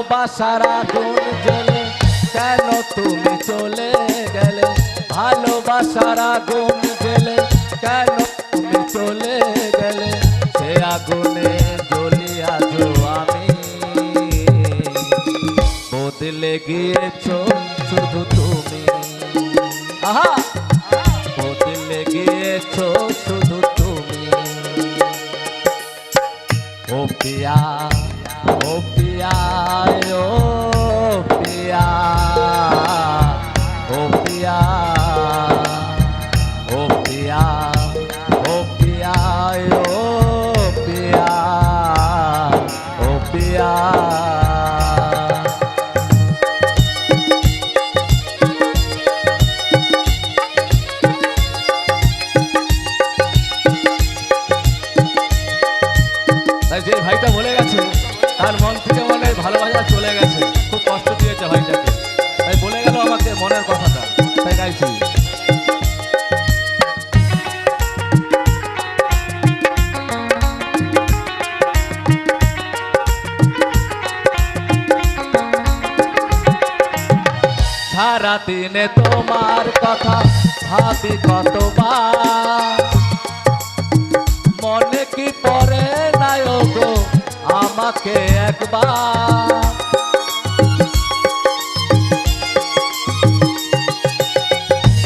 ভালোবাসার আগুন জ্বলে কেন তুমি চলে গেলে, ভালোবাসার আগুন জ্বলে কেন তুমি চলে গেলে, সে আগুনে জ্বলি আজো আমি, বদলে গিয়েছো শুধু তুমি, আহা বদলে গিয়েছো শুধু তুমি। ও পিয়া ও পিয়া ও পিয়া ও পিয়া ও পিয়া ও পিয়া ও পিয়া ও পিয়া। তাই যে ভাইটা বলে গেছে তার মন থেকে মনে ভালোবাসা চলে গেছে, খুব কষ্ট দিয়েছে ভাইটাকে, তাই বলে গেল আমাকে মনের কথাটা, তাই গাইছি। সারা দিনে তোমার কথা ভাবি কতবার, মনে কি পড়ে না গো আমাকে একবার,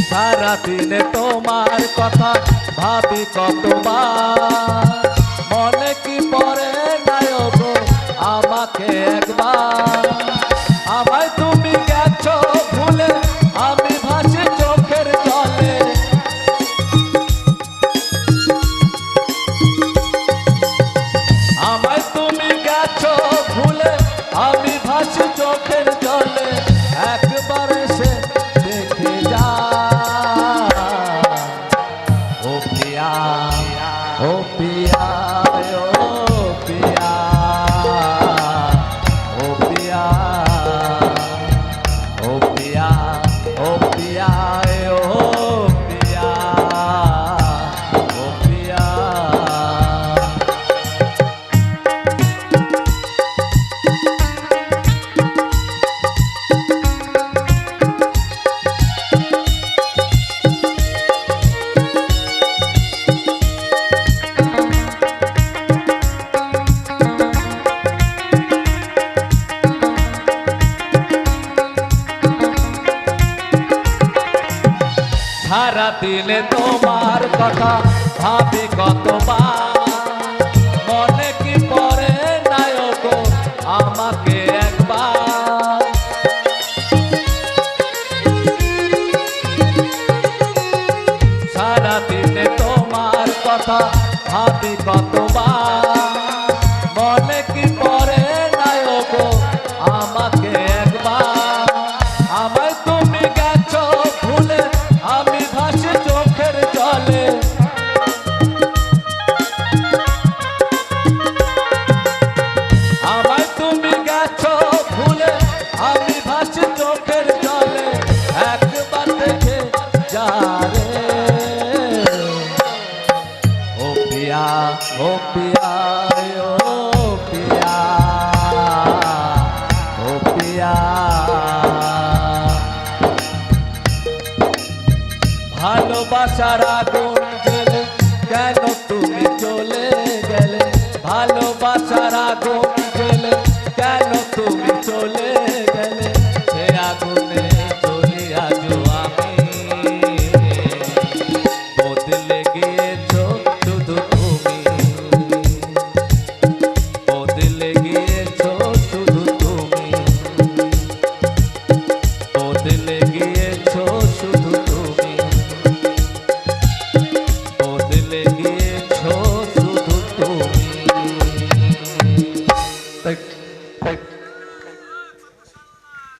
সারা দিনে তোমার কথা ভাবি কতবার, মনে কি পড়ে না গো আমাকে একবার, আমায় তুমি গেছো ভুলে আমি ভাসি চোখের জলে, আমায় তুমি গেছো ভুলে আমি ভাসি চোখের জলে, একবার এসে দেখে যা ও পিয়া ও পিয়া ও পিয়া ও পিয়া ও পিয়া ও পিয়া ও পিয়া ও পিয়া। সারা দিনে তোমার কথা ভাবি কতবার, মনে কি পড়ে না গো আমাকে একবার, সারা দিনে তোমার কথা ভাবি কতবার, মনে কি পড়ে না গো আমাকে একবার, আমায় তুমি গেছো ভুলে আমি ভাসি চোখের জলে, আমায় তুমি গেছো ভুলে আমি ভাসি চোখের জলে, একবার দেখে যা রে ও পিয়া ও পিয়া ও পিয়া ও পিয়া। ভালোবাসার আগুন জ্বলে কেন তুমি চলে গেলে, ভালোবাসার আগুন জ্বলে কেন তুমি চলে গেলে,